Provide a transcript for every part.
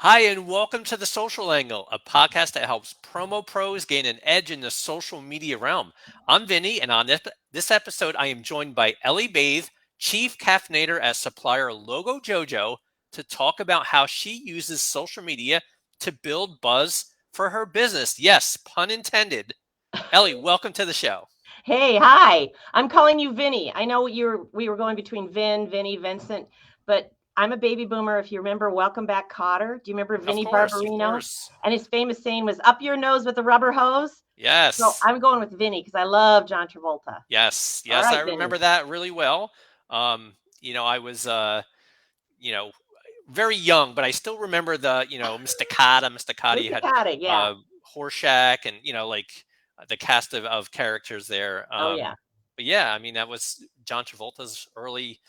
Hi, and welcome to The Social Angle, a podcast that helps promo pros gain an edge in the social media realm. I'm Vinny, and on this episode, I am joined by Ellie Bathe, Chief Caffeinator at supplier Logo Jojo, to talk about how she uses social media to build buzz for her business. Yes, pun intended. Ellie, welcome to the show. Hey, hi. I'm calling you Vinny. I know we were going between Vinny, Vincent, but I'm a baby boomer. If you remember Welcome Back Cotter, do you remember Of Vinny course, of Barbarino? course. And his famous saying was up your nose with a rubber hose. So Yes. I'm going with Vinny because I love John Travolta. Yes, All yes, I right, Vinny. remember that really well. I was, you know, very young, but I still remember Mr. Cotta. You Mr. had Cotta, yeah. Horshack, and the cast of characters there. Oh yeah. But yeah, I mean that was John Travolta's early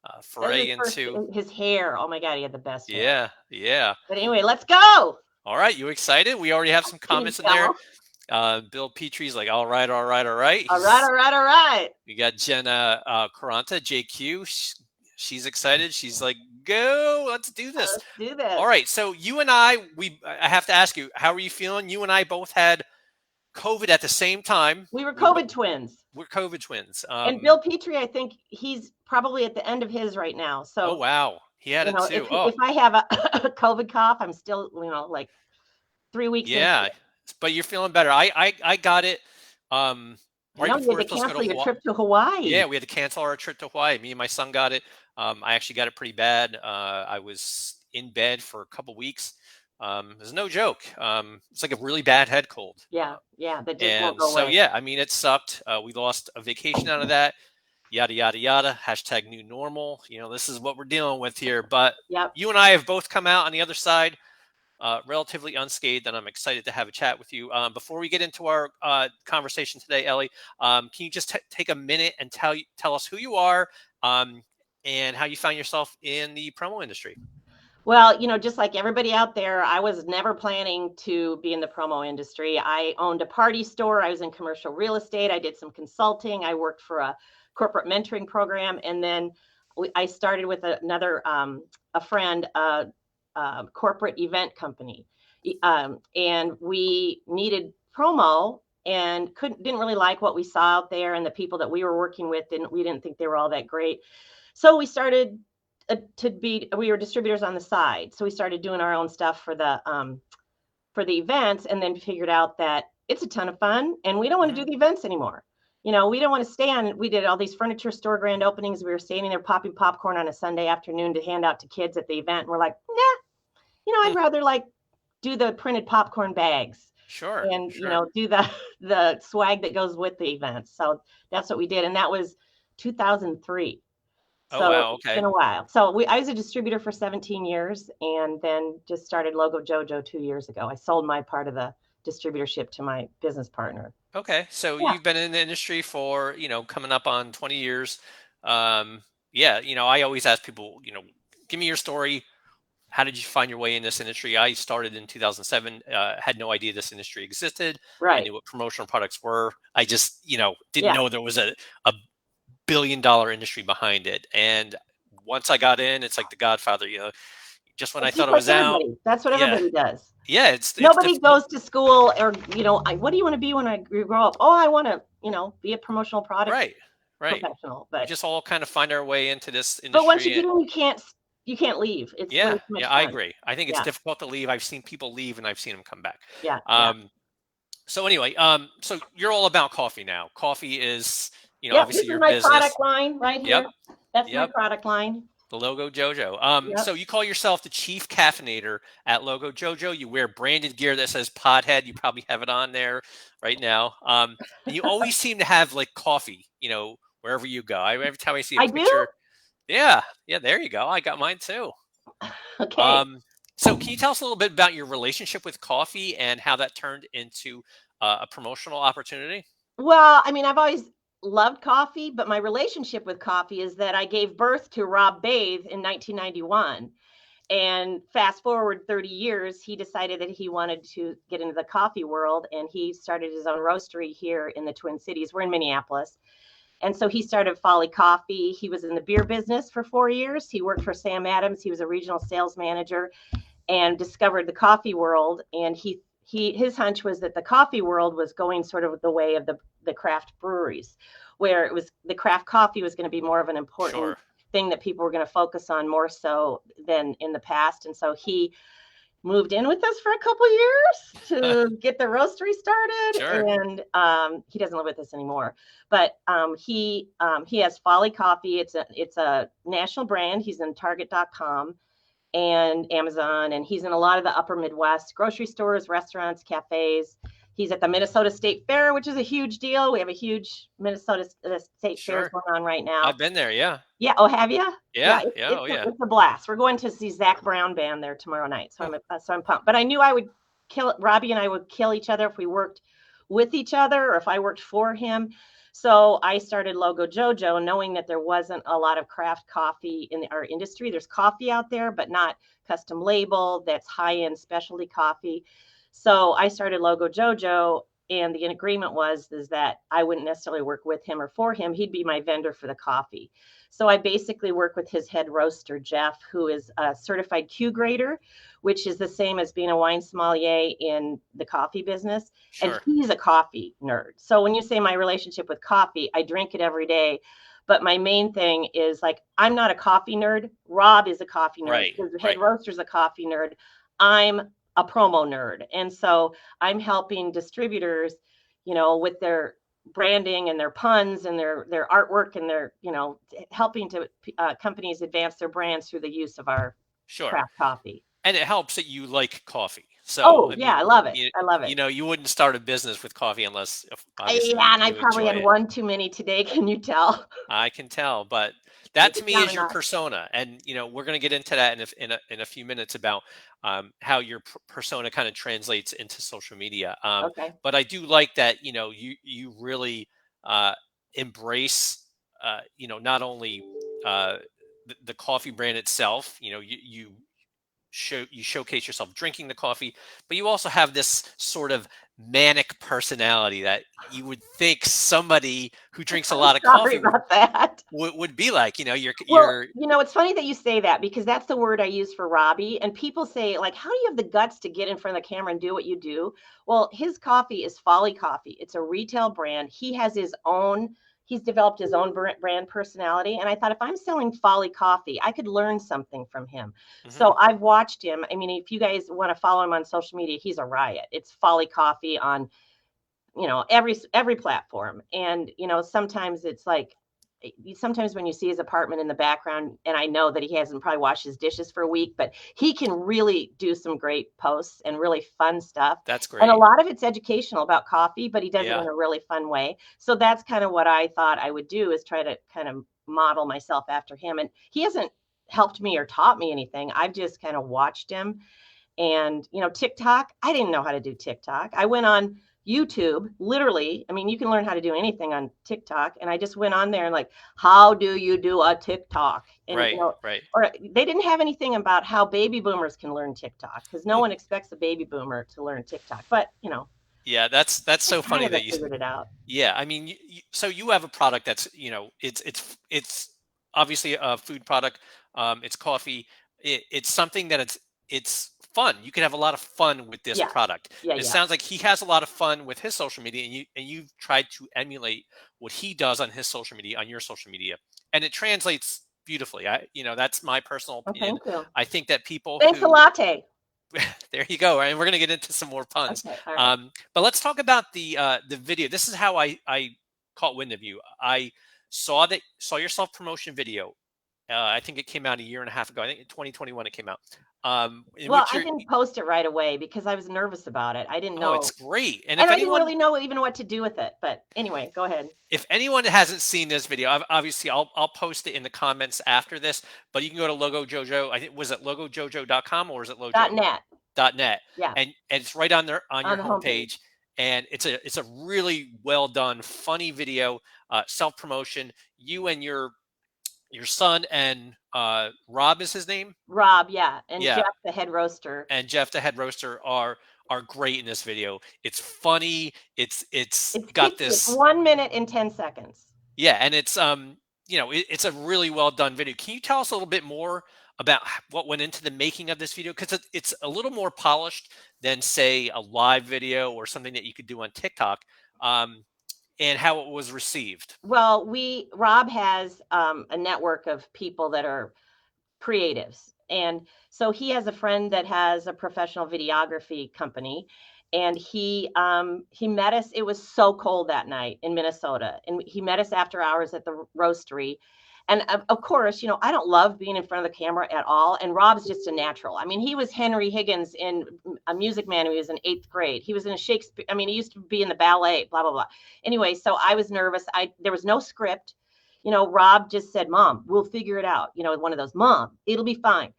That was his foray first into. his hair. Oh my God, he had the best hair. Yeah, yeah. But anyway, let's go. All right, you excited? We already have some Can you comments in there. tell? Bill Petrie's like, all right, all right, all right. All right, all right, all right. We got Jenna Caranta, JQ. She's excited. She's like, go, let's do this. Let's do this. All right. So you and I have to ask you, how are you feeling? You and I both had COVID at the same time. We were COVID twins. We're COVID twins. And Bill Petrie, I think he's probably at the end of his right now. Oh, So, wow. He had it too. if I have a COVID cough, I'm still, like 3 weeks into yeah. it. But you're feeling better. I got it I right know you before had we to were supposed to go cancel to your Hawaii. trip to Hawaii. Yeah, we had to cancel our trip to Hawaii. Me and my son got it. I actually got it pretty bad. I was in bed for a couple weeks. There's no joke. It's like a really bad head cold. Yeah. That just won't And go so, away. yeah, I mean, it sucked. We lost a vacation out of that. Yada, yada, yada. Hashtag new normal. This is what we're dealing with here. But Yep. you and I have both come out on the other side relatively unscathed, and I'm excited to have a chat with you. Before we get into our conversation today, Ellie, can you just take a minute and tell us who you are and how you found yourself in the promo industry? Well, just like everybody out there, I was never planning to be in the promo industry. I owned a party store. I was in commercial real estate. I did some consulting. I worked for a corporate mentoring program. And then I started with another, a friend, corporate event company. And we needed promo and didn't really like what we saw out there. And the people that we were working with, we didn't think they were all that great. So we started we were distributors on the side. So we started doing our own stuff for the events, and then figured out that it's a ton of fun and we don't want to do the events anymore. We don't want to we did all these furniture store grand openings. We were standing there popping popcorn on a Sunday afternoon to hand out to kids at the event. And we're like, nah, I'd rather do the printed popcorn bags. Sure. And, sure. do the swag that goes with the events. So that's what we did. And that was 2003. Oh, So wow. it's Okay. been a while. So I was a distributor for 17 years and then just started Logo Jojo 2 years ago. I sold my part of the distributorship to my business partner. Okay. So Yeah. you've been in the industry for, coming up on 20 years. Yeah, I always ask people, give me your story. How did you find your way in this industry? I started in 2007, had no idea this industry existed. I Right. knew what promotional products were. I just, didn't Yeah. know there was a billion-dollar industry behind it. And once I got in, it's like The Godfather, just when I It's thought just it like was out. everybody. That's what Yeah. everybody does. Yeah. It's Nobody difficult. goes to school or, what do you want to be when I grow up? Oh, I want to, be a promotional product Right. professional. We But just all kind of find our way into this industry. once you get in, you can't leave. It's way Yeah. too much Yeah. fun. I agree. I think it's Yeah. difficult to leave. I've seen people leave and I've seen them come back. Yeah. So anyway, so you're all about coffee now. Coffee is, Yep, obviously this is your my business. product line right here. Yep. That's my Yep. product line. The Logo Jojo. Yep. So you call yourself the chief caffeinator at Logo Jojo. You wear branded gear that says Podhead. You probably have it on there right now. And you always seem to have like coffee, wherever you go. Every time I see a I picture. do? Yeah. There you go. I got mine too. Okay. So can you tell us a little bit about your relationship with coffee and how that turned into a promotional opportunity? Well, I mean, I've always loved coffee, but my relationship with coffee is that I gave birth to Rob Bathe in 1991. And fast forward 30 years, he decided that he wanted to get into the coffee world, and he started his own roastery here in the Twin Cities. We're in Minneapolis. And so he started Folly Coffee. He was in the beer business for 4 years. He worked for Sam Adams. He was a regional sales manager. and discovered the coffee world. And his hunch was that the coffee world was going sort of the way of the craft breweries, where it was the craft coffee was going to be more of an important Sure. thing that people were going to focus on more so than in the past. And so he moved in with us for a couple years to get the roastery started, Sure. and he doesn't live with us anymore. But he has Folly Coffee. It's a national brand. He's in Target.com and Amazon, and he's in a lot of the upper Midwest grocery stores, restaurants, cafes. He's at the Minnesota State Fair, which is a huge deal. We have a huge Minnesota State Fair Sure. going on right now. I've been there. Yeah. Yeah. Oh, have you? Yeah, Yeah. Yeah. Oh, yeah. it's a blast. We're going to see Zach Brown band there tomorrow night, so I'm pumped. But I knew I would kill Robbie, and I would kill each other if we worked with each other or if I worked for him. So I started Logo Jojo, knowing that there wasn't a lot of craft coffee in our industry. There's coffee out there, but not custom label. That's high end specialty coffee. So I started Logo Jojo, and the agreement is that I wouldn't necessarily work with him or for him. He'd be my vendor for the coffee. So I basically work with his head roaster, Jeff, who is a certified Q grader, which is the same as being a wine sommelier in the coffee business. And Sure. he's a coffee nerd. So when you say my relationship with coffee, I drink it every day. But my main thing is, like, I'm not a coffee nerd. Rob is a coffee nerd. Right. His head Right. roaster's a coffee nerd. I'm a promo nerd. And so I'm helping distributors, with their branding and their puns and their artwork and their, helping to companies advance their brands through the use of our Sure. craft coffee. And it helps that you like coffee. So, Oh I yeah, I mean, love it. I love it. you wouldn't start a business with coffee unless obviously Yeah, and I you probably enjoy had it. one too many today. Can you tell? I can tell, but that to It's me not is your enough. persona, and we're going to get into that in a few minutes about how your persona kind of translates into social media. Okay. But I do like that you really uh, embrace not only the coffee brand itself. You showcase yourself drinking the coffee, but you also have this sort of manic personality that you would think somebody who drinks a I'm lot of sorry coffee about that. would be like. Well, You're it's funny that you say that, because that's the word I use for Robbie. And people say, like, how do you have the guts to get in front of the camera and do what you do? Well, his coffee is Folly Coffee. It's a retail brand. He's developed his own brand personality. And I thought, if I'm selling Folly Coffee, I could learn something from him. mhm, So I've watched him. I mean, if you guys want to follow him on social media, he's a riot. It's Folly Coffee on, every platform. And sometimes it's like, sometimes when you see his apartment in the background, and I know that he hasn't probably washed his dishes for a week, but he can really do some great posts and really fun stuff. that's And a great. lot of it's educational about coffee, but he does it Yeah, in a really fun way. So that's kind of what I thought I would do, is try to kind of model myself after him. And he hasn't helped me or taught me anything. I've just kind of watched him. And TikTok, I didn't know how to do TikTok. I went on YouTube, literally. I mean, you can learn how to do anything on TikTok. And I just went on there and, like, how do you do a TikTok? And right, right. or they didn't have anything about how baby boomers can learn TikTok, because no one expects a baby boomer to learn TikTok. But Yeah, that's I so kind funny of that have you. figured it out. Yeah, I mean, so you have a product that's it's obviously a food product. It's coffee. It's something that it's fun. You can have a lot of fun with this Yes. product. Yeah, It yeah. sounds like he has a lot of fun with his social media, and you've tried to emulate what he does on his social media, on your social media, and it translates beautifully. That's my personal Oh, opinion. thank you. I think that people Thanks a who latte. there you go. And we're gonna get into some more puns. Okay. All right. But let's talk about the video. This is how I caught wind of you. I saw your self promotion video. I think it came out a year and a half ago. I think in 2021 it came out. In Well, which I you're didn't post it right away because I was nervous about it. I didn't oh, it's know. great. And And I didn't really know even what to do with it. But anyway, go ahead. if anyone hasn't seen this video, obviously I'll post it in the comments after this. But you can go to Logo Jojo. I think was it logojojo.com or is it .net. logo.net, Yeah, and it's right on there on on your the homepage. homepage, and it's a really well done, funny video, self promotion. You and your son and Rob is his name, Rob, yeah, and yeah, Jeff, the head roaster. and Jeff the head roaster are great in this video. It's funny. It's It's got pithy. It's this 1 minute and 10 seconds. yeah, and it's it's a really well done video. Can you tell us a little bit more about what went into the making of this video? Because it's a little more polished than, say, a live video or something that you could do on TikTok, um, and how it was received. Well, Rob has a network of people that are creatives. And so he has a friend that has a professional videography company, and he met us. It was so cold that night in Minnesota, and he met us after hours at the roastery. And of course, I don't love being in front of the camera at all. And Rob's just a natural. I mean, he was Henry Higgins in A Music Man when he was in 8th grade. He was in a Shakespeare. I mean, he used to be in the ballet. Blah blah blah. Anyway, so I was nervous. There was no script. Rob just said, Mom, we'll figure it out. One of those, Mom, it'll be fine.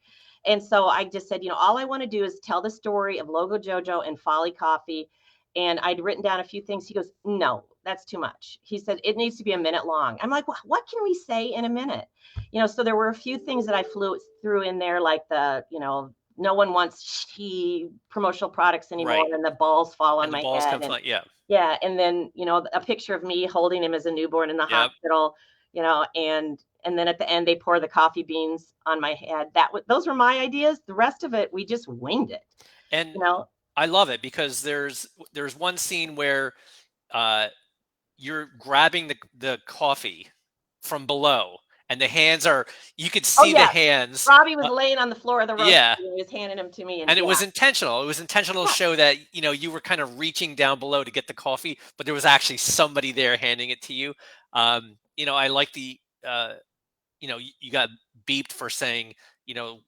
And so I just said, all I want to do is tell the story of Logo Jojo and Folly Coffee. And I'd written down a few things. He goes, no, that's too much. He said, it needs to be a minute long. I'm like, well, what can we say in a minute? So there were a few things that I threw in there, like no one wants promotional products anymore, Right. and the balls fall on And the my balls head. come flying. Yeah. Yeah, and then, a picture of me holding him as a newborn in the Yep. hospital, and then at the end they pour the coffee beans on my head. Those were my ideas. The rest of it, we just winged it, And you know. I love it because there's one scene where uh, you're grabbing the coffee from below, and the hands are you could Oh see the yeah, hands. Robbie was laying on the floor of the roast. Yeah, He was handing them to me, and and it yeah, was intentional. It was intentional to yeah, show that you were kind of reaching down below to get the coffee, but there was actually somebody there handing it to you. I like the you got beeped for saying you know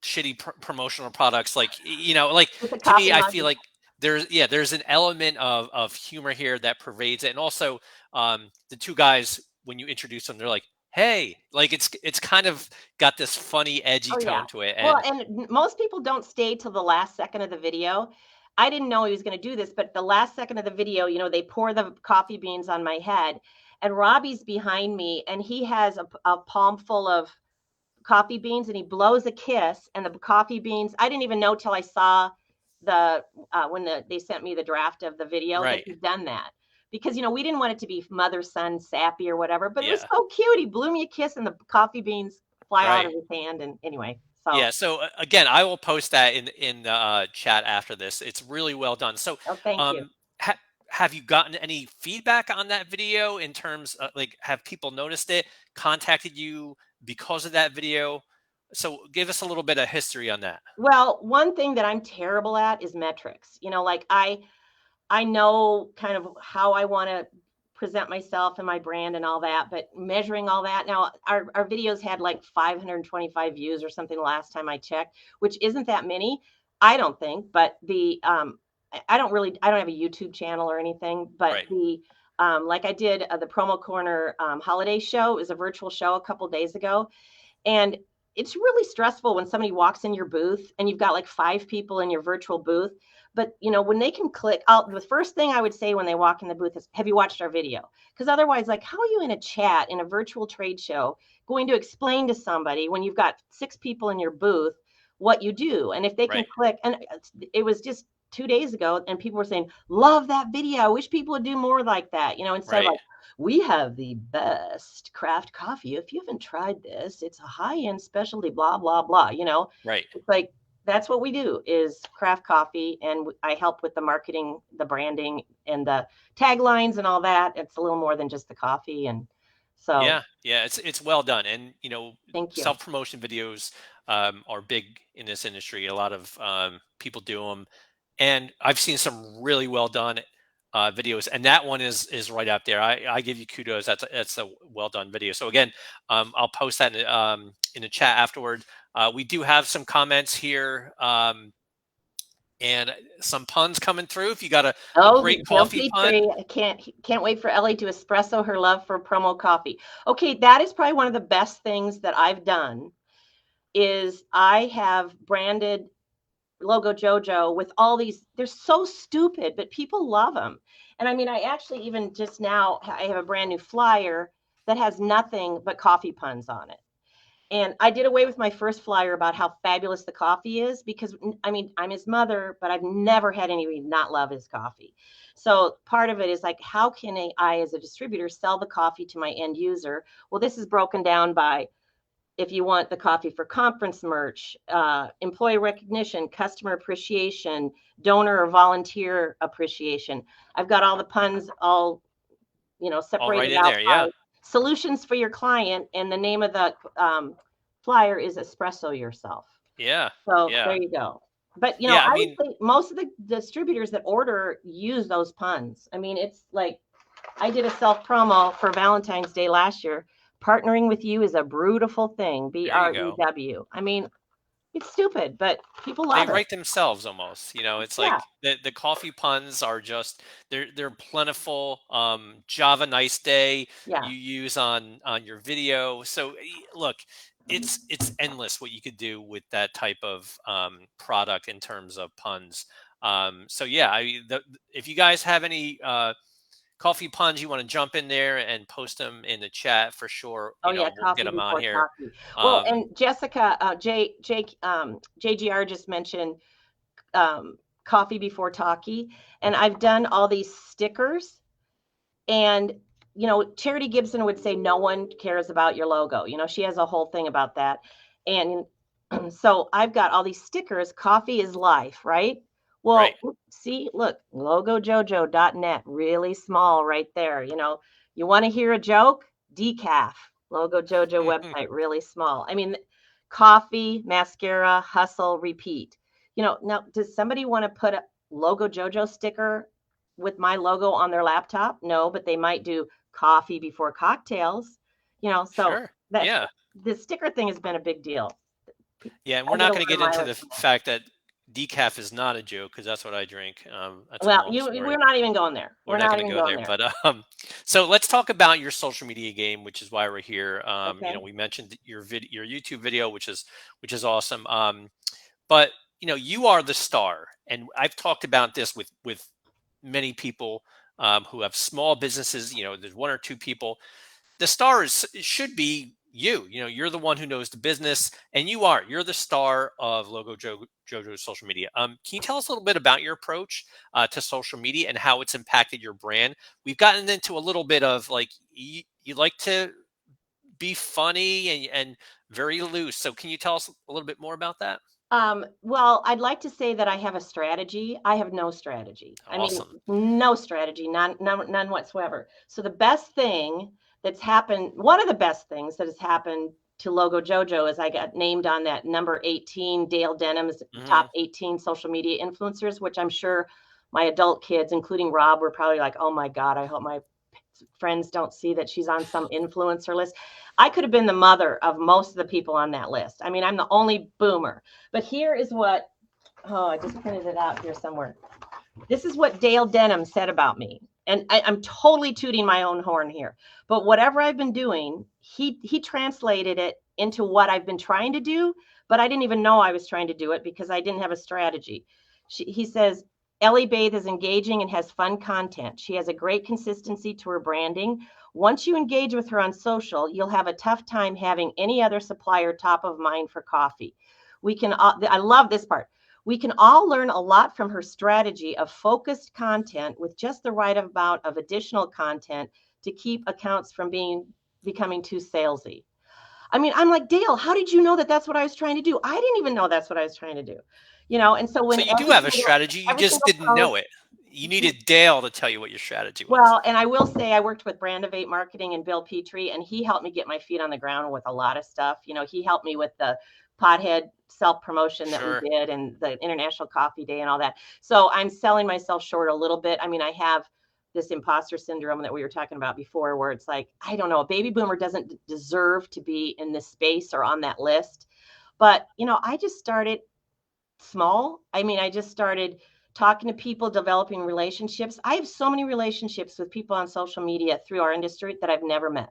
shitty promotional products, like like, with the to me coffee I mug. feel like there's an element of humor here that pervades it. And also the two guys, when you introduce them, they're like, hey, like it's kind of got this funny edgy Oh yeah. tone to it. Well, And and most people don't stay till the last second of the video. I didn't know he was going to do this, but the last second of the video, they pour the coffee beans on my head, and Robbie's behind me, and he has a palm full of coffee beans, and he blows a kiss, and the coffee beans, I didn't even know till I saw when they sent me the draft of the video that right. he'd done that, because we didn't want it to be mother son sappy or whatever, but it was Yeah. so cute. He blew me a kiss, and the coffee beans fly out of Right. his hand, and anyway, so Yeah, so again, I will post that in the chat after this. It's really well done. So, oh, thank you. um, ha have you gotten any feedback on that video, in terms of, like, have people noticed it, contacted you because of that video? So give us a little bit of history on that. Well, one thing that I'm terrible at is metrics. Like I know kind of how I want to present myself and my brand and all that, but measuring all that. Now, our videos had like 525 views or something last time I checked, which isn't that many, I don't think. But I don't have a YouTube channel or anything. But Right, like I did the Promo Corner holiday show. It was a virtual show a couple days ago, and it's really stressful when somebody walks in your booth and you've got like 5 people in your virtual booth. But when they can click out, the first thing I would say when they walk in the booth is, have you watched our video? Because otherwise, like, how are you in a chat in a virtual trade show going to explain to somebody when you've got 6 people in your booth what you do? And if they can right, click, and it was just 2 days ago, and people were saying, love that video. I wish people would do more like that, instead of right. like, we have the best craft coffee. If you haven't tried this, it's a high-end specialty, blah, blah, blah. Right. It's like, that's what we do is craft coffee. And I help with the marketing, the branding, and the taglines and all that. It's a little more than just the coffee. And so Yeah, yeah, it's well done. And thank you. self-promotion videos are big in this industry. A lot of people do them, and I've seen some really well done videos, and that one is right up there. I give you kudos. That's a well done video. So again, I'll post that in the chat afterward. We do have some comments here, and some puns coming through. If you got a Oh, great don't coffee be pun, tree. I can't wait for Ellie to espresso her love for promo coffee. Okay, that is probably one of the best things that I've done is I have branded Logo Jojo with all these. They're so stupid, but people love them. And I mean, I actually even just now I have a brand new flyer that has nothing but coffee puns on it. And I did away with my first flyer about how fabulous the coffee is because I mean, I'm his mother, but I've never had anybody not love his coffee. So part of it is like, how can I, as a distributor, sell the coffee to my end user? Well, this is broken down by if you want the coffee for conference merch, employee recognition, customer appreciation, donor or volunteer appreciation. I've got all the puns all, All right separated in out there. by Yeah. solutions for your client. And the name of the flyer is Espresso Yourself. Yeah. So there Yeah. you go. But, Yeah. I I would mean, think most of the distributors that order use those puns. I mean, it's like I did a self promo for Valentine's Day last year. Partnering with you is a beautiful thing. there you BREW. go. I mean, it's stupid, but people They love it. write themselves almost. It's Yeah. like the coffee puns are just they're plentiful. Java nice day Yeah. you use on your video. So look, it's endless what you could do with that type of product in terms of puns. So yeah, if you guys have any coffee puns you want to jump in there and post them in the chat for sure, Oh yeah, we'll get coffee them on before here. talkie. Well, Um, and Jessica, JGR just mentioned coffee before talkie, and I've done all these stickers. And Charity Gibson would say no one cares about your logo. She has a whole thing about that. And so I've got all these stickers. Coffee is life, right? right. Well, see, look, logojojo.net, really small right there. You want to hear a joke? Decaf, Logo Jojo website, really small. I mean, coffee, mascara, hustle, repeat. Now, does somebody want to put a Logo Jojo sticker with my logo on their laptop? No, but they might do coffee before cocktails. So Sure. that Yeah. the sticker thing has been a big deal. Yeah, and I we're get not a going lot to of get into mileage the from that. fact that decaf is not a joke because that's what I drink. That's a Well, long story. we're not even going there. We're We're not not going to even go going there. there. But so let's talk about your social media game, which is why we're here. Okay. We mentioned your YouTube video, which is awesome. But you are the star, and I've talked about this with many people who have small businesses. There's one or two people. The star should be you. You're the one who knows the business, and you're the star of Jojo's social media. Can you tell us a little bit about your approach to social media and how it's impacted your brand? We've gotten into a little bit of like you like to be funny and very loose. So can you tell us a little bit more about that? Well, I'd like to say that I have a strategy. I have no strategy. I mean, Awesome. no strategy, none whatsoever. So the best thing that's happened, one of the best things that has happened to Logo Jojo is I got named on that number 18 Dale Denham's Hmm. top 18 social media influencers, which I'm sure my adult kids, including Rob, were probably like, oh my God, I hope my friends don't see that she's on some influencer list. I could have been the mother of most of the people on that list. I mean, I'm the only boomer. But here is what, oh, I just printed it out here somewhere. This is what Dale Denham said about me. And I'm totally tooting my own horn here. But whatever I've been doing, he translated it into what I've been trying to do, but I didn't even know I was trying to do it because I didn't have a strategy. He says, Ellie Bathe is engaging and has fun content. She has a great consistency to her branding. Once you engage with her on social, you'll have a tough time having any other supplier top of mind for coffee. I love this part. We can all learn a lot from her strategy of focused content with just the right amount of additional content to keep accounts from becoming too salesy. I mean, I'm like, Dale, how did you know that that's what I was trying to do? I didn't even know that's what I was trying to do. And so So when you do have a strategy. You every just single didn't know post, it. You needed Dale to tell you what your strategy was. well, and I will say I worked with Brandivate Marketing and Bill Petrie, and he helped me get my feet on the ground with a lot of stuff. He helped me with the pothead self promotion that we Sure. did and the International Coffee Day and all that. So I'm selling myself short a little bit. I mean, I have this imposter syndrome that we were talking about before, where it's like, I don't know, a baby boomer doesn't deserve to be in this space or on that list. But, I just started small. I mean, I just started talking to people, developing relationships. I have so many relationships with people on social media through our industry that I've never met,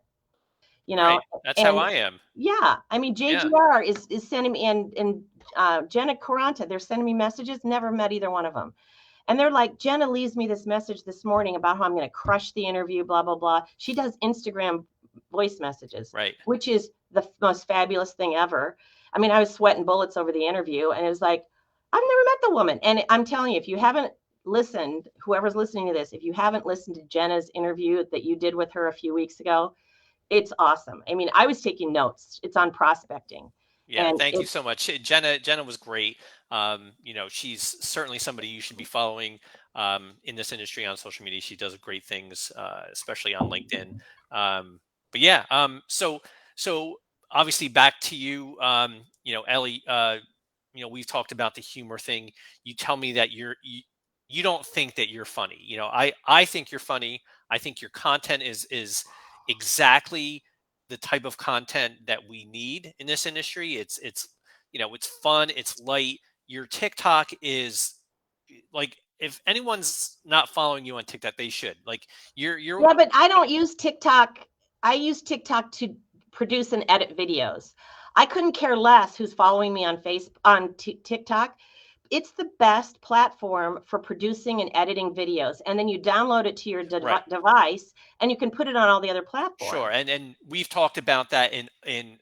you know, Right. That's how and I am. yeah, I mean, Yeah. JGR is sending me and Jenna Caranta, they're sending me messages, never met either one of them. And they're like, Jenna leaves me this message this morning about how I'm going to crush the interview, blah, blah, blah. She does Instagram voice messages, Right. which is the most fabulous thing ever. I mean, I was sweating bullets over the interview, and it was like, I've never met the woman. And I'm telling you, if you haven't listened, whoever's listening to this, if you haven't listened to Jenna's interview that you did with her a few weeks ago, It's awesome. I mean, I was taking notes. It's on prospecting, Yeah, and thank you it's so much. Jenna was great. She's certainly somebody you should be following in this industry on social media. She does great things, especially on LinkedIn. But yeah, so obviously back to you, Ellie. We've talked about the humor thing. You tell me that you don't think that you're funny. I think you're funny. I think your content is exactly the type of content that we need in this industry. It's fun, it's light. Your TikTok is like, if anyone's not following you on TikTok, they should. Like, you're yeah, but I don't use TikTok. I use TikTok to produce and edit videos. I couldn't care less who's following me on TikTok. It's the best platform for producing and editing videos. And then you download it to your right. device and you can put it on all the other Sure, platforms. and we've talked about that in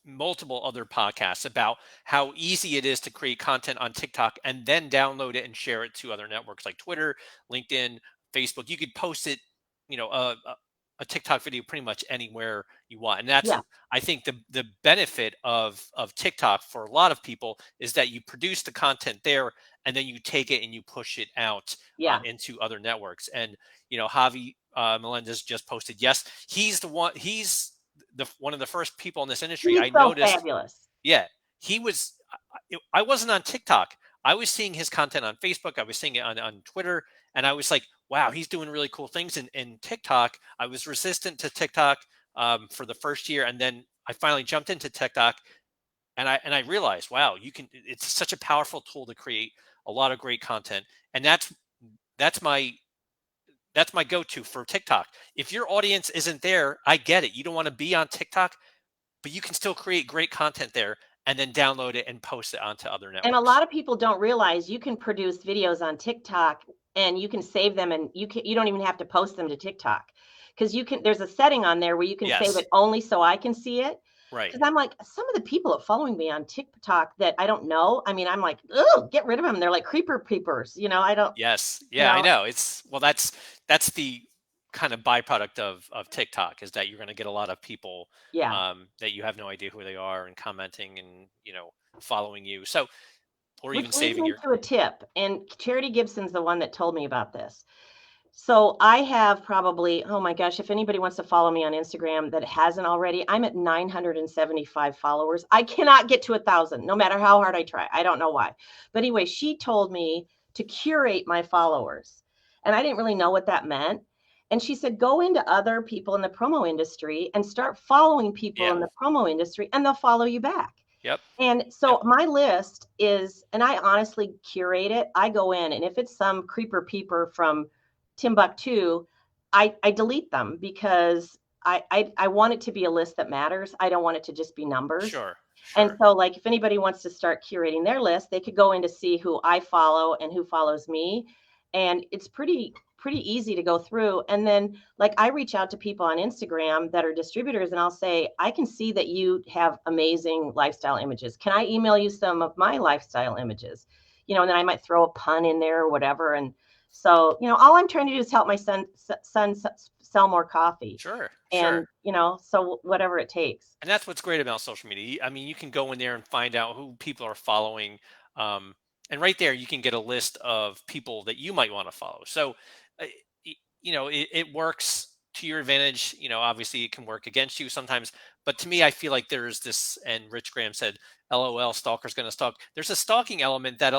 multiple other podcasts about how easy it is to create content on TikTok and then download it and share it to other networks like Twitter, LinkedIn, Facebook. You could post it, a TikTok video pretty much anywhere you want. And that's, Yeah, I think, the benefit of TikTok for a lot of people is that you produce the content there and then you take it and you push it out yeah. into other networks. And Javi Melendez just posted. Yes, he's the one. He's the one of the first people in this industry He's I so noticed. fabulous. Yeah, he was. I wasn't on TikTok. I was seeing his content on Facebook. I was seeing it on Twitter, and I was like, "Wow, he's doing really cool things." In TikTok, I was resistant to TikTok for the first year, and then I finally jumped into TikTok, and I realized, wow, you can. It's such a powerful tool to create a lot of great content, and that's my that's my go-to for TikTok. If your audience isn't there, I get it. You don't want to be on TikTok, but you can still create great content there and then download it and post it onto other And a networks. lot of people don't realize you can produce videos on TikTok and you can save them and you don't even have to post them to TikTok. Because there's a setting on there where you can save Yes, it only so I can see it. right. Because I'm like, some of the people that following me on TikTok that I don't know, I mean, I'm like, oh, get rid of them. They're like creeper peepers. I don't, Yes, you yeah, I know, know. That's the kind of byproduct of TikTok, is that you're going to get a lot of people yeah. that you have no idea who they are and commenting and following you. So, or Which even leads saving me your. to a tip. And Charity Gibson's the one that told me about this. So I have probably, oh my gosh, if anybody wants to follow me on Instagram that hasn't already, I'm at 975 followers. I cannot get to 1,000, no matter how hard I try. I don't know why. But anyway, she told me to curate my followers. And I didn't really know what that meant. And she said, go into other people in the promo industry and start following people Yeah. in the promo industry, and they'll follow you back. Yep. And Yep. so my list is, and I honestly curate it. I go in, and if it's some creeper peeper from Timbuktu, I delete them because I want it to be a list that matters. I don't want it to just be numbers. Sure. And Sure. so, like, if anybody wants to start curating their list, they could go in to see who I follow and who follows me. And it's pretty easy to go through. And then, like, I reach out to people on Instagram that are distributors and I'll say, I can see that you have amazing lifestyle images. Can I email you some of my lifestyle images? And then I might throw a pun in there or whatever. And so, all I'm trying to do is help my son sell more coffee. Sure. Sure. And, so whatever it takes. And that's what's great about social media. I mean, you can go in there and find out who people are following, and right there you can get a list of people that you might want to follow. So, uh, it works to your advantage. Obviously, it can work against you sometimes. But to me, I feel like there's this, and Rich Graham said, "LOL, stalker's going to stalk." There's a stalking element that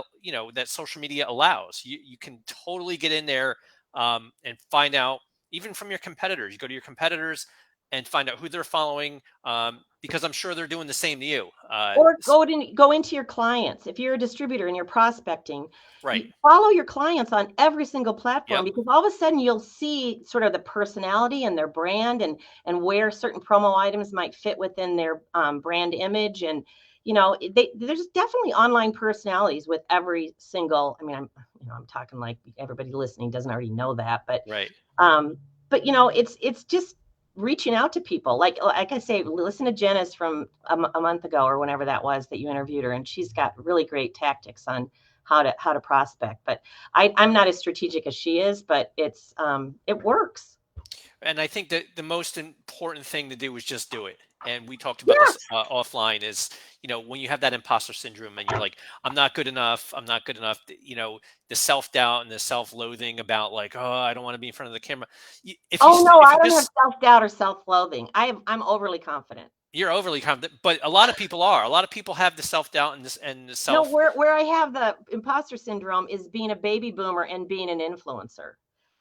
that social media allows. You can totally get in there and find out, even from your competitors. You go to your competitors and find out who they're following, because I'm sure they're doing the same to you. Or go into your clients. If you're a distributor and you're prospecting, Right. you follow your clients on every single platform, Yep. because all of a sudden you'll see sort of the personality and their brand, and where certain promo items might fit within their brand image. And there's definitely online personalities with every single. I mean, I'm talking like everybody listening doesn't already know that, but Right. um, it's just reaching out to people. Like I say, listen to Jenna's from a month ago or whenever that was that you interviewed her, and she's got really great tactics on how to prospect. But I'm not as strategic as she is, but it works. And I think that the most important thing to do is just do it. And we talked about this Yes. offline is, when you have that imposter syndrome and you're like, I'm not good enough, I'm not good enough, the self doubt and the self loathing about like, oh, I don't want to be in front of the camera. Oh no, If I you don't have just, self-doubt or self-loathing. I'm overly confident. you're overly confident, but a lot of people are. A lot of people have the self doubt and this and the No, self. where I have the imposter syndrome is being a baby boomer and being an influencer.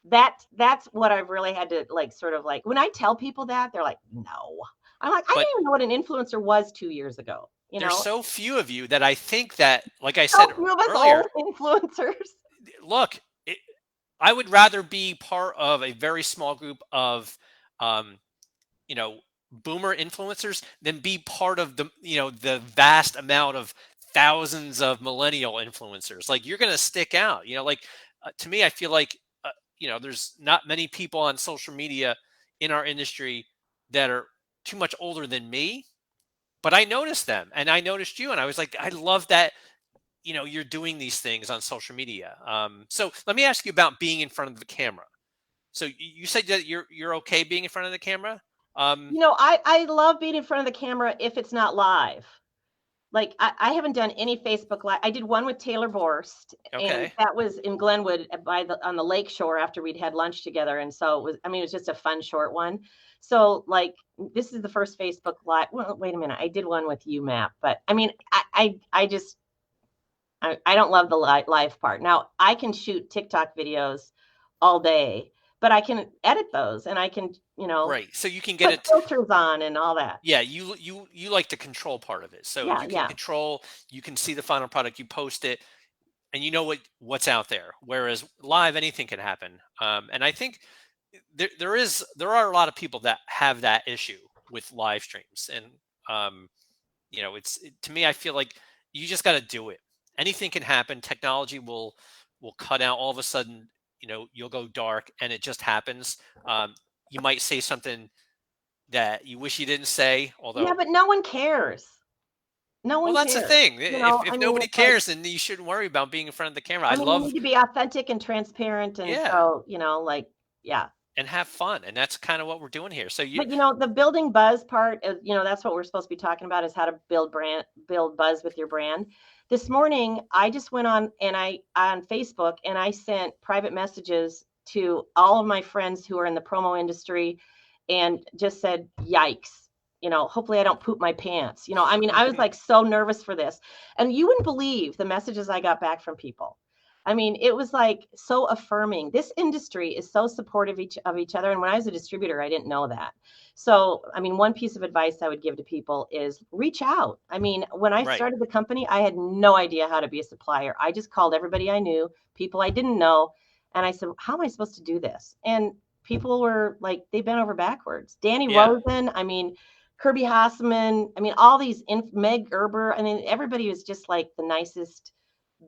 That's what I've really had to like sort of like when I tell people that, they're like, no. I'm like, I But didn't even know what an influencer was 2 years ago. You there's know, so few of you that I think that, like I said so few of us earlier, old influencers. look, I would rather be part of a very small group of, um, you know, boomer influencers than be part of the vast amount of thousands of millennial influencers. Like you're going to stick out. Like to me, I feel like there's not many people on social media in our industry that are too much older than me, but I noticed them and I noticed you, and I was like, I love that you're doing these things on social media. So let me ask you about being in front of the camera. So you said that you're okay being in front of the camera. Um, I love being in front of the camera if it's not live. Like I haven't done any Facebook live. I did one with Taylor Borst, and okay, that was in Glenwood on the lake shore after we'd had lunch together. And so it was, I mean, it was just a fun short one. So like this is the first Facebook live. Well, wait a minute, I did one with you, Matt. But I mean, I just I don't love the live part. Now I can shoot TikTok videos all day, but I can edit those and I can right. So you can get put it. filters on and all that. Yeah, you like the control part of it. So Yeah, you can yeah. control. You can see the final product. You post it, and you know what's out there. Whereas live, anything can happen. And I think there are a lot of people that have that issue with live streams, and um, to me, I feel like you just got to do it. Anything can happen. Technology will cut out all of a sudden. You'll go dark, and it just happens. You might say something that you wish you didn't say, Yeah, although, but no one cares. No well, one that's the cares. thing. If I mean, nobody it's like, cares, then you shouldn't worry about being in front of the camera. I I mean, you love, need to be authentic and transparent. And yeah, so, like, yeah. and have fun, and that's kind of what we're doing here. So But, the building buzz part, that's what we're supposed to be talking about is how to build buzz with your brand. This morning, I just went on Facebook and I sent private messages to all of my friends who are in the promo industry and just said, yikes. Hopefully I don't poop my pants. I mean, I was like so nervous for this. And you wouldn't believe the messages I got back from people. I mean, it was like so affirming. This industry is so supportive of each other. And when I was a distributor, I didn't know that. So, I mean, one piece of advice I would give to people is reach out. I mean, when I right, started the company, I had no idea how to be a supplier. I just called everybody I knew, people I didn't know, and I said, how am I supposed to do this? And people were like, they bent over backwards. Danny yeah. Rosen, I mean, Kirby Hasseman, I mean, all these Meg Gerber, I mean, everybody was just like the nicest,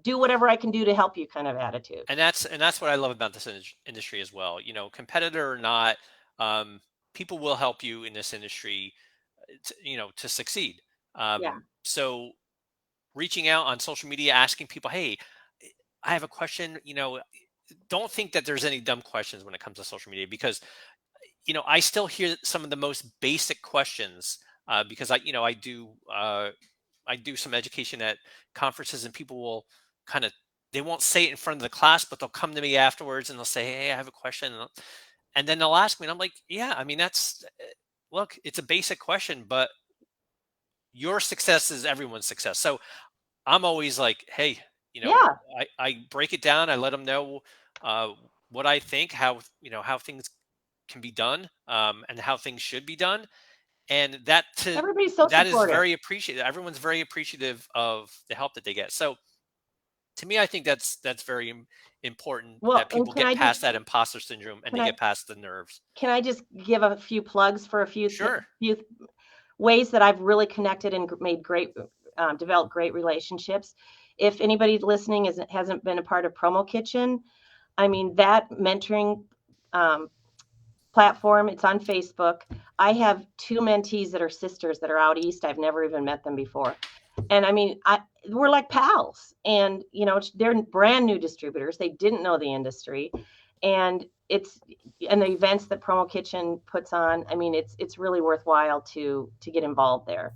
do whatever I can do to help you kind of attitude. And that's what I love about this industry as well. Competitor or not, um, people will help you in this industry, to succeed. Yeah. So reaching out on social media, asking people, hey, I have a question. Don't think that there's any dumb questions when it comes to social media, because I still hear some of the most basic questions, because I do some education at conferences, and people will kind of, they won't say it in front of the class, but they'll come to me afterwards and they'll say, hey, I have a question, and then they'll ask me, and I'm like, yeah, I mean, that's, look, it's a basic question, but your success is everyone's success. So I'm always like, hey, Yeah. I break it down. I let them know uh, what I think, how things can be done, and how things should be done, and Everybody's so that is supportive. very appreciated. Everyone's very appreciative of the help that they get. So to me, I think that's very important, Well, that and people get past that imposter syndrome and can they I get past the nerves. can I just give a few plugs for a Sure. few ways that I've really connected and made developed great relationships. If anybody listening hasn't been a part of Promo Kitchen, I mean that mentoring um, platform. It's on Facebook. I have two mentees that are sisters that are out east. I've never even met them before. And I mean, we're like pals. And, they're brand new distributors. They didn't know the industry. and and the events that Promo Kitchen puts on. I mean, it's really worthwhile to get involved there.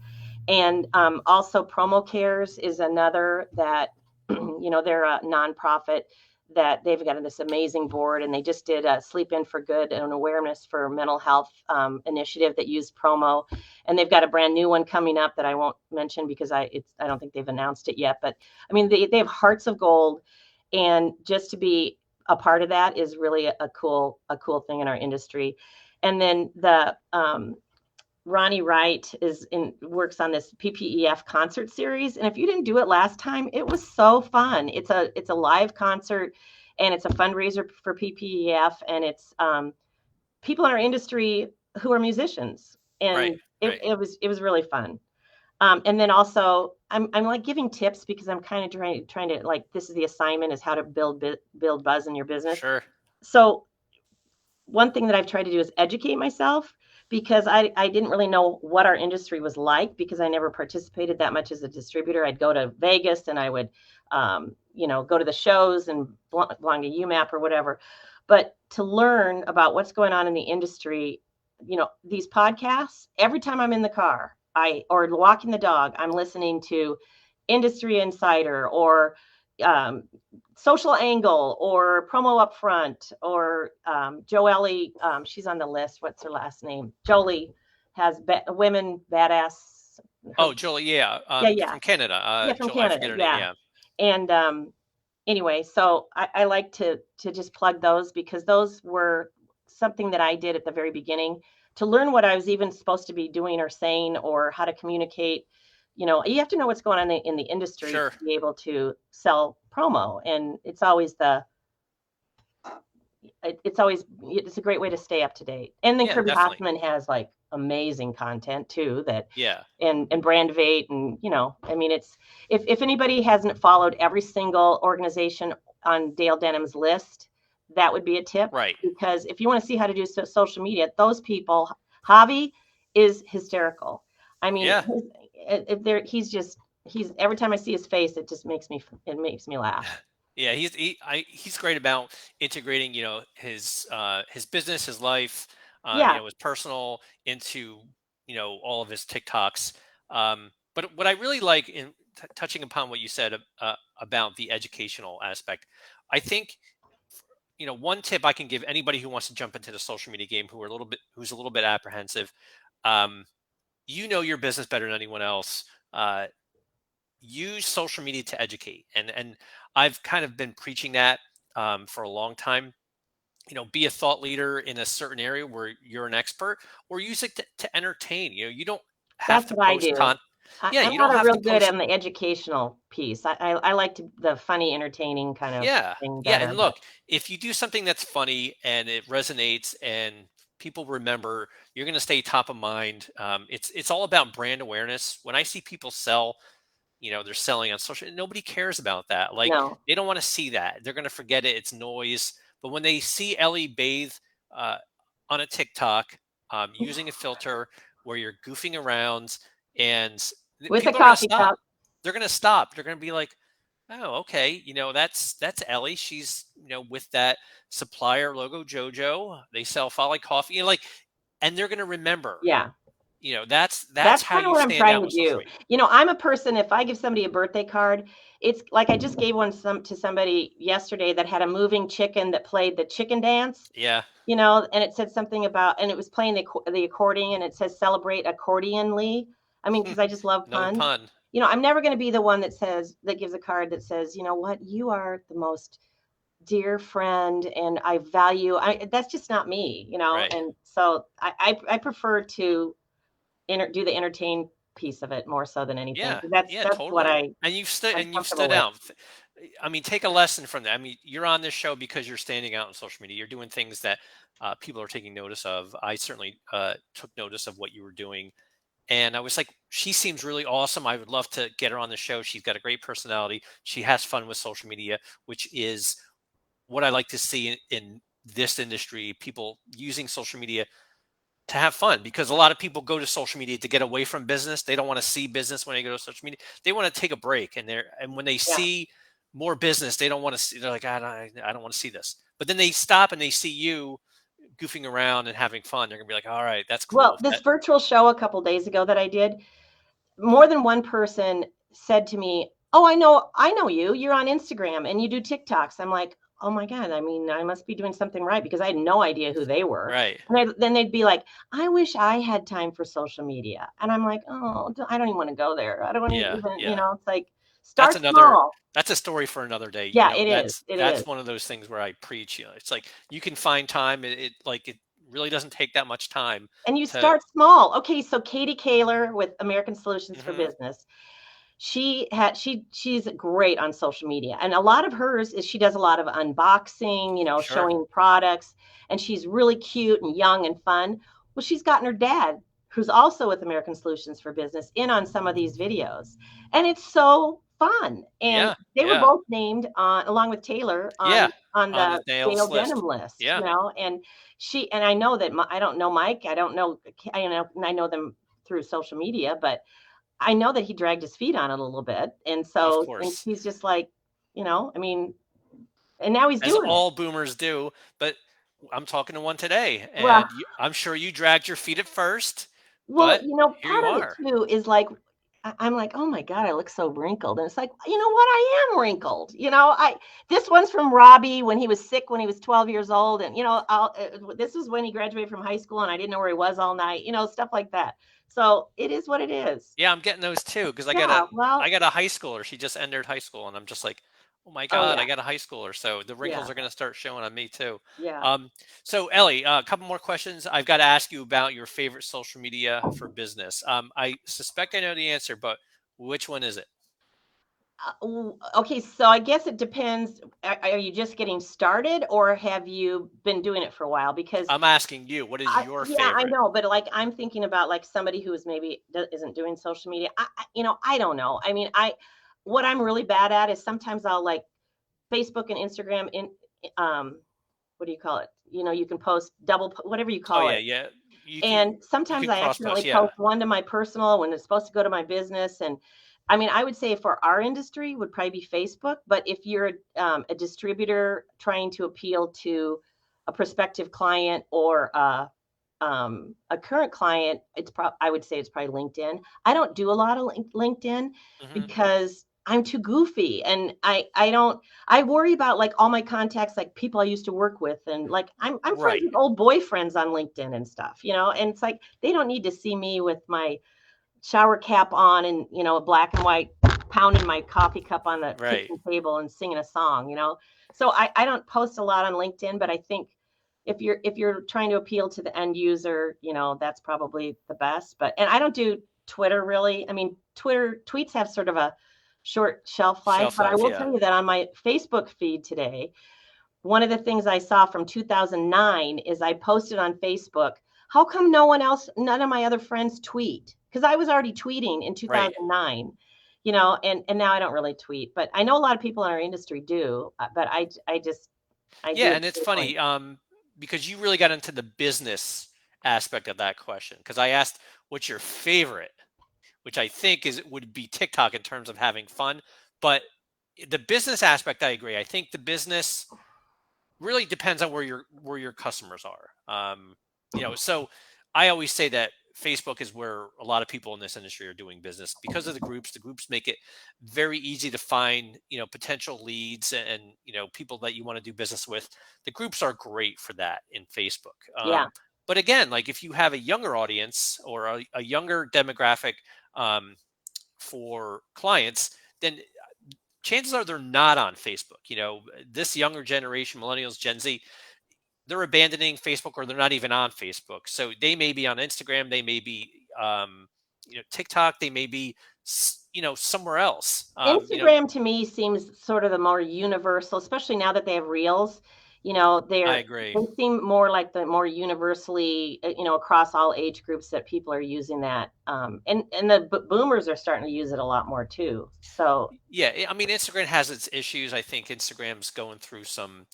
And also, Promo Cares is another that they're a nonprofit that they've got this amazing board, and they just did a Sleep In for Good, an awareness for mental health initiative that used Promo, and they've got a brand new one coming up that I won't mention because I don't think they've announced it yet. But I mean, they have hearts of gold, and just to be a part of that is really a cool thing in our industry. And then the Ronnie Wright works on this PPEF concert series, and if you didn't do it last time, it was so fun. It's a live concert, and it's a fundraiser for PPEF, and it's people in our industry who are musicians, Right. and Right. it was really fun. And then also, I'm like giving tips because I'm kind of trying to, like, this is the assignment, is how to build buzz in your business. Sure. So one thing that I've tried to do is educate myself, because I didn't really know what our industry was like, because I never participated that much as a distributor. I'd go to Vegas, and I would, go to the shows and belong to UMAP or whatever. But to learn about what's going on in the industry, these podcasts, every time I'm in the car, or walking the dog, I'm listening to Industry Insider, or um, Social Angle, or Promo Upfront, or Joelle. She's on the list. What's her last name? Jolie has women badass. Her, Oh, Jolie. Yeah. yeah, yeah, From Canada. yeah, from Joel, I Canada. forget her name. Yeah, Yeah. and anyway, so I like to just plug those, because those were something that I did at the very beginning to learn what I was even supposed to be doing or saying, or how to communicate. You have to know what's going on in the industry Sure. to be able to sell promo, and it's a great way to stay up to date. And then Yeah. Kirby Definitely. Hoffman has like amazing content too, that Yeah. and Brandvate, and I mean, it's if anybody hasn't followed every single organization on Dale Denham's list, that would be a tip, Right. because if you want to see how to do social media, those people, Javi is hysterical. I mean, Yeah. he's every time I see his face, it makes me laugh. Yeah, he's great about integrating, his business, his life, Yeah, his personal into, all of his TikToks. But what I really like in touching upon what you said about the educational aspect, I think, one tip I can give anybody who wants to jump into the social media game who's a little bit apprehensive, um, your business better than anyone else. Use social media to educate, and I've kind of been preaching that for a long time. Be a thought leader in a certain area where you're an expert, or use it to entertain. You don't have that's to what I post do. yeah, I'm you don't not a have to real good post. on the educational piece. I like the funny, entertaining kind of Yeah, thing yeah, better. and But look, if you do something that's funny and it resonates and people remember, you're going to stay top of mind. It's all about brand awareness. When I see people sell, they're selling on social, nobody cares about that. Like, no, they don't want to see that. They're going to forget it. It's noise. But when they see Ellie bathe uh, on a TikTok, using a filter where you're goofing around, and with a people are going to coffee stop. cup. They're going to stop. They're going to be like, oh, okay. That's Ellie. She's, with that supplier logo, JoJo. They sell Folly Coffee. Like, and they're going to remember. Yeah, That's that's how kind of you what I'm stand trying out to with social do. media. I'm a person. If I give somebody a birthday card, it's like I just gave one to somebody yesterday that had a moving chicken that played the chicken dance. Yeah. And it said something about, and it was playing the accordion, and it says "Celebrate Accordionly." I mean, because I just love No puns. pun. I'm never going to be the one that gives a card that says, "You know what, you are the most dear friend, and I value." That's just not me. Right. And so I prefer to do the entertain piece of it more so than anything. Yeah. Yeah, That's what totally. And I'm you've comfortable stood with. out. I mean, take a lesson from that. I mean, you're on this show because you're standing out on social media. You're doing things that people are taking notice of. I certainly took notice of what you were doing. And I was like, she seems really awesome. I would love to get her on the show. She's got a great personality. She has fun with social media, which is what I like to see in this industry. People using social media to have fun, because a lot of people go to social media to get away from business. They don't want to see business when they go to social media. They want to take a break, and when they Yeah. see more business. They don't want to see. They're like, I don't want to see this. But then they stop and they see you goofing around and having fun. They're gonna be like, all right, that's Well, cool. this virtual show a couple days ago that I did, more than one person said to me, "Oh, I know you. You're on Instagram and you do TikToks." I'm like, "Oh my god! I mean, I must be doing something right because I had no idea who they were." Right. And then they'd be like, "I wish I had time for social media," and I'm like, "Oh, I don't even want to go there. I don't Yeah. even, Yeah. it's like That's start another. small." That's a story for another day. Yeah, it is. It That's is. one of those things where I preach. It's like you can find time. It really doesn't take that much time And you to. start small. Okay, so Katie Kaler with American Solutions for Mhm. Business, she's great on social media, and a lot of hers is she does a lot of unboxing, Sure. showing products, and she's really cute and young and fun. Well, she's gotten her dad, who's also with American Solutions for Business, in on some of these videos, and it's so fun. And Yeah. they were Yeah. both named on, along with Taylor, Yeah. on On the the nails Dale list. Denim list, Yeah. and I know that I don't know Mike, I don't know, I know them through social media, but I know that he dragged his feet on it a little bit. And Of so, and course. he's just like, I mean, and now he's As doing it. all boomers do. But I'm talking to one today, Well, and I'm sure you dragged your feet at first, well, but here part you of it are. too is like, I'm like, oh my God, I look so wrinkled. And it's like, you know what? I am wrinkled. This one's from Robbie when he was sick when he was 12 years old. And, this was when he graduated from high school and I didn't know where he was all night, stuff like that. So it is what it is. Yeah, I'm getting those too because Yeah. I Well, got a high schooler. She just entered high school, and I'm just like, oh my oh god, yeah. I got a high schooler. So the Yeah. wrinkles are gonna start showing on me too. Yeah. Um, so Ellie, a couple more questions. I've got to ask you about your favorite social media for business. I suspect I know the answer, but which one is it? Okay, so I guess it depends. Are you just getting started or have you been doing it for a while? Because I'm asking you. What is your yeah, I favorite? know, but like I'm thinking about like somebody who is maybe isn't doing social media. I don't know. I mean, what I'm really bad at is sometimes I'll like Facebook and Instagram what do you call it? You can post whatever you Oh call yeah, it. yeah. You can And sometimes I cross post. accidentally Yeah. post one to my personal when it's supposed to go to my business. And I mean, I would say for our industry would probably be Facebook. But if you're a distributor trying to appeal to a prospective client or a current client, I would say it's probably LinkedIn. I don't do a lot of LinkedIn Hmm. because I'm too goofy and I don't I worry about like all my contacts, like people I used to work with, and like I'm friends Right. with old boyfriends on LinkedIn and stuff, and it's like they don't need to see me with my shower cap on and black and white pounding my coffee cup on the Right. kitchen table and singing a song. So I don't post a lot on LinkedIn, but I think if you're trying to appeal to the end user, that's probably the best. And I don't do Twitter really. I mean, Twitter tweets have sort of a short shelf life, Shelf but I life. will Yeah. tell you that on my Facebook feed today, one of the things I saw from 2009 is I posted on Facebook, how come none of my other friends tweet? Because I was already tweeting in Right. 2009, and now I don't really tweet, but I know a lot of people in our industry do, but I do Yeah, it and it's to a point. funny because you really got into the business aspect of that question. Because I asked, "What's your favorite?" Which I think would be TikTok in terms of having fun, but the business aspect, I agree. I think the business really depends on where your customers are. So I always say that Facebook is where a lot of people in this industry are doing business because of the groups. The groups make it very easy to find potential leads and people that you want to do business with. The groups are great for that in Facebook. Yeah. But again, like if you have a younger audience or a younger demographic um, for clients, then chances are they're not on Facebook. This younger generation, millennials, Gen Z, they're abandoning Facebook or they're not even on Facebook. So they may be on Instagram, they may be, TikTok, they may be, somewhere else. Instagram to me seems sort of the more universal, especially now that they have reels. I agree. They seem more like the more universally, across all age groups that people are using that. And the boomers are starting to use it a lot more too. So Yeah, I mean, Instagram has its issues. I think Instagram's going through some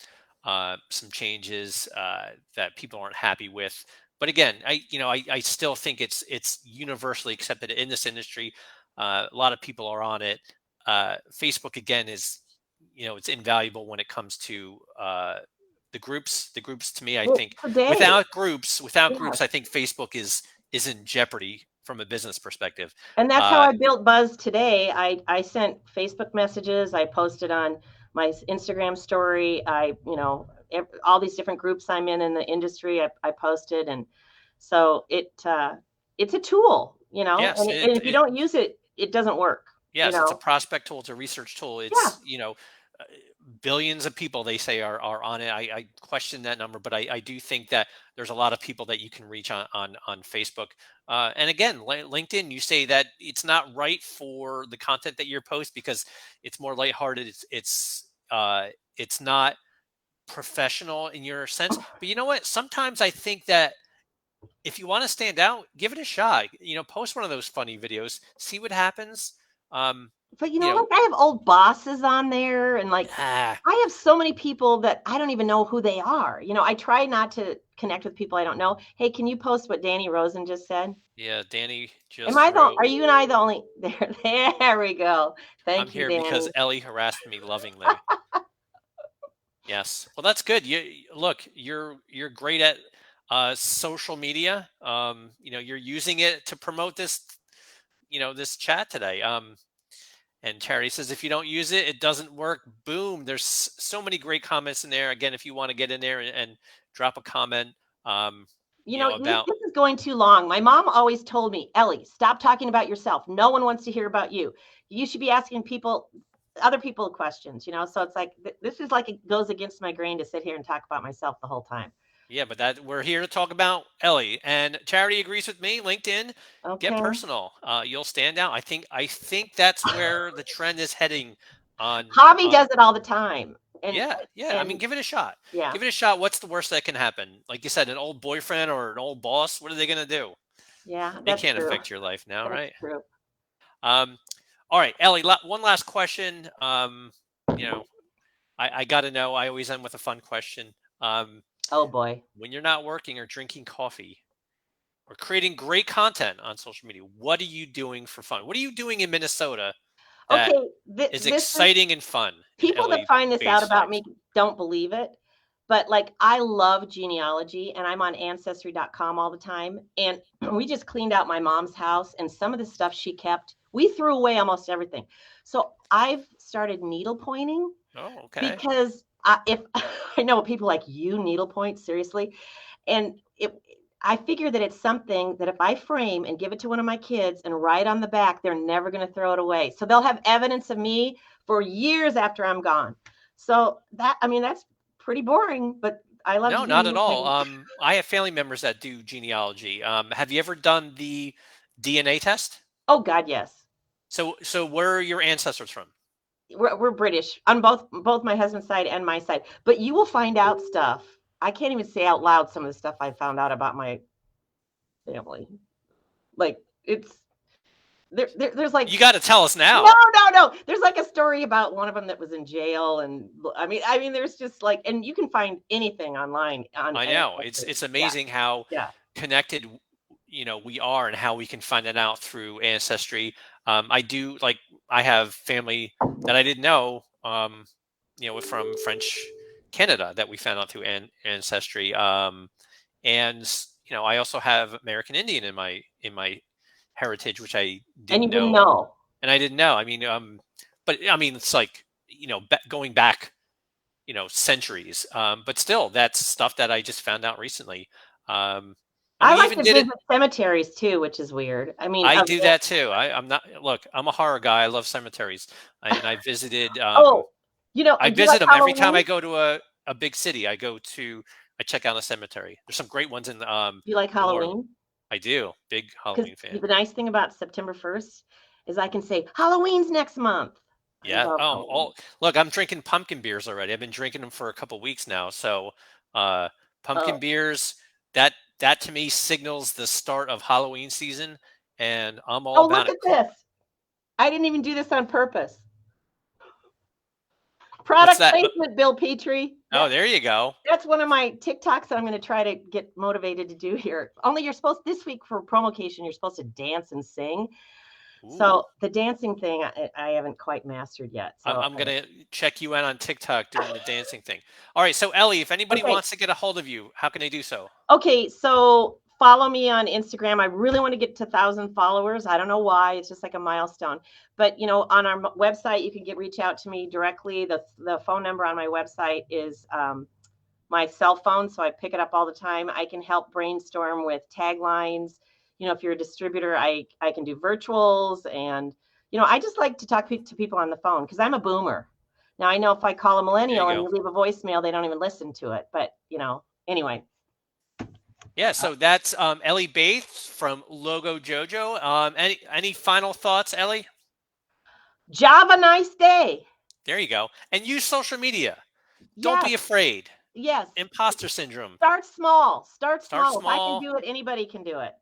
changes that people aren't happy with. But again, I still think it's universally accepted in this industry. A lot of people are on it. Facebook again is, it's invaluable when it comes to the groups. The groups, to me, I Well, think today, without groups, yes. I think Facebook is in jeopardy from a business perspective. And that's how Uh, I built buzz today. I sent Facebook messages. I posted on my Instagram story. All these different groups I'm in the industry. I posted, and so it's a tool, yes, and if you don't use it, it doesn't work. You yes, it's a know, prospect tool. It's a research tool. yeah. Uh, billions of people, they say, are on it. I question that number, but I do think that there's a lot of people that you can reach on Facebook. And again, LinkedIn, you say that it's not right for the content that you post because it's more lighthearted. It's not professional in your sense. But you know what? Sometimes I think that if you want to stand out, give it a shot. Post one of those funny videos, see what happens. Um, But you know, like I have old bosses on there, and like ah, I have so many people that I don't even know who they are. I try not to connect with people I don't know. Hey, can you post what Danny Rosen just said? yeah, Danny Am just I the? wrote, Are you and I the only? There, there we go. I'm Thank you, here because Danny. Ellie harassed me lovingly. Yes. Well, that's good. Look, you're great at social media. You're using it to promote this chat today. And Charity says if you don't use it, it doesn't work. Boom. There's so many great comments in there. Again, if you want to get in there and drop a comment, um, about This is going too long. My mom always told me, Ellie, stop talking about yourself. No one wants to hear about you. You should be asking other people questions. So it's like this is like it goes against my grain to sit here and talk about myself the whole time. yeah, but that we're here to talk about Ellie, and Charity agrees with me. LinkedIn, get Okay. personal. You'll stand out. I think that's where the trend is heading. On Hobby does it all the time. And Yeah, yeah. I mean, and give it a shot. yeah, Give it a shot. What's the worst that can happen? Like you said, an old boyfriend or an old boss. What are they gonna do? yeah, They that's can't true. affect your life now, That's right? true. Um, all right, Ellie. One last question. You know, I got to know. I always end with a fun question. Um, Oh boy. when you're not working or drinking coffee or creating great content on social media, what are you doing for fun? What are you doing in Minnesota that Okay, is this is exciting and fun in people that Ellie find this out Bay's about life? me don't believe it. But like I love genealogy and I'm on ancestry.com all the time. And we just cleaned out my mom's house and some of the stuff she kept, we threw away almost everything. So I've started needle pointing Oh, okay. because if I know people like you needlepoint seriously, and I figure that it's something that if I frame and give it to one of my kids and write on the back, they're never going to throw it away. So they'll have evidence of me for years after I'm gone. So that's pretty boring, but I love to No, do not at all. needlepoint. I have family members that do genealogy. Have you ever done the DNA test? Oh God, yes. So where are your ancestors from? We're British on both my husband's side and my side, but you will find out stuff. I can't even say out loud some of the stuff I found out about my family. Like it's there's like You got to tell us no, now. no, no. There's like a story about one of them that was in jail, and I mean, there's just like, and you can find anything online on I know Ancestry. it's Yeah, amazing how yeah. connected we are and how we can find it out through ancestry. I do like I have family that I didn't know. From French Canada that we found out through ancestry. And I also have American Indian in my heritage, which I And didn't you didn't know, know. and I didn't know. I mean, but I mean, it's like going back centuries. But still, that's stuff that I just found out recently. I We like even to did it. visit cemeteries too, which is weird. I mean, I do that too. I'm not. Look, I'm a horror guy. I love cemeteries, and I visited. oh, I do you like visit them every time Halloween? I go to a big city. I check out a cemetery. There's some great ones in Do you like New Orleans. Halloween? I do. Big Because Halloween fan. the nice thing about September 1st is I can say Halloween's next month. I Yeah. love Halloween. Look, I'm drinking pumpkin beers already. I've been drinking them for a couple weeks now. So, uh, pumpkin Oh, beers, that to me signals the start of Halloween season, and I'm all oh, about look it. at this. I didn't even do this on purpose. What's Product that? placement, Bill Petrie. Oh, there you go. That's one of my TikToks that I'm going to try to get motivated to do here. Only you're supposed this week for promocation, you're supposed to dance and sing. Ooh. So the dancing thing, I haven't quite mastered yet. So I'm gonna check you out on TikTok doing the dancing thing. All right, so Ellie, if anybody okay, wants to get a hold of you, how can they do so? okay. So follow me on Instagram. I really want to get to 1,000 followers. I don't know why. It's just like a milestone. But on our website, you can reach out to me directly. The phone number on my website is my cell phone, so I pick it up all the time. I can help brainstorm with taglines. If you're a distributor, I can do virtuals, and I just like to talk to people on the phone because I'm a boomer. Now I know if I call a There you millennial and go. you leave a voicemail, they don't even listen to it. But anyway. Yeah, so that's Ellie Bates from Logo Jojo. Any final thoughts, Ellie? Job a nice day. There you go. And use social media. Don't Yes, be afraid. yes. Imposter syndrome. Start small. Start Start small. If I can small, do it, anybody can do it.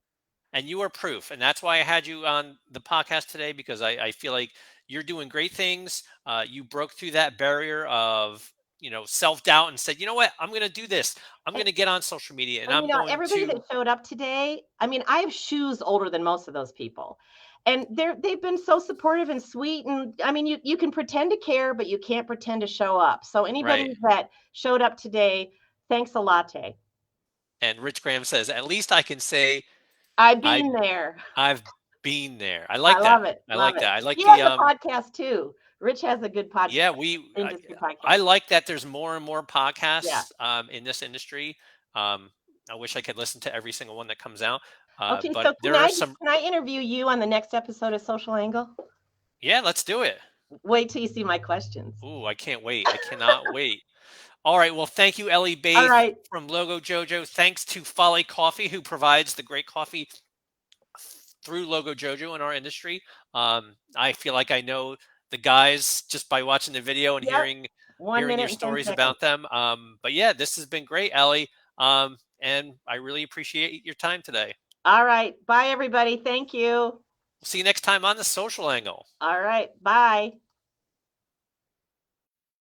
and you are proof. And that's why I had you on the podcast today because I feel like you're doing great things. You broke through that barrier of self doubt and said, you know what, I'm going to do this. I'm going to get on social media and And I'm going everybody to that showed up today, I mean, I have shoes older than most of those people. And they've been so supportive and sweet. And I mean, you can pretend to care, but you can't pretend to show up. So anybody right. that showed up today, thanks a latte. And Rich Graham says, at least I can say I've I been there. I've been there. I I like that. love it. I Love like it. that. I like He the has a podcast too. Rich has a good podcast, yeah, industry I podcast. like that there's more and more Yeah. podcasts in this industry. I wish I could listen to every single one that comes out. Okay, But so there are some can I interview you on the next episode of Social Angle? yeah, let's do it. Wait till you see my questions. Ooh, I can't wait. I cannot wait. All right. Well, thank you, Ellie All Baith right. from Logo Jojo. Thanks to Folly Coffee, who provides the great coffee through Logo Jojo in our industry. I feel like I know the guys just by watching the video and Yep. One hearing your minute and 10 stories seconds. about them. But yeah, this has been great, Ellie. And I really appreciate your time today. All right. Bye, everybody. Thank you. We'll see you next time on the Social Angle. All right. Bye.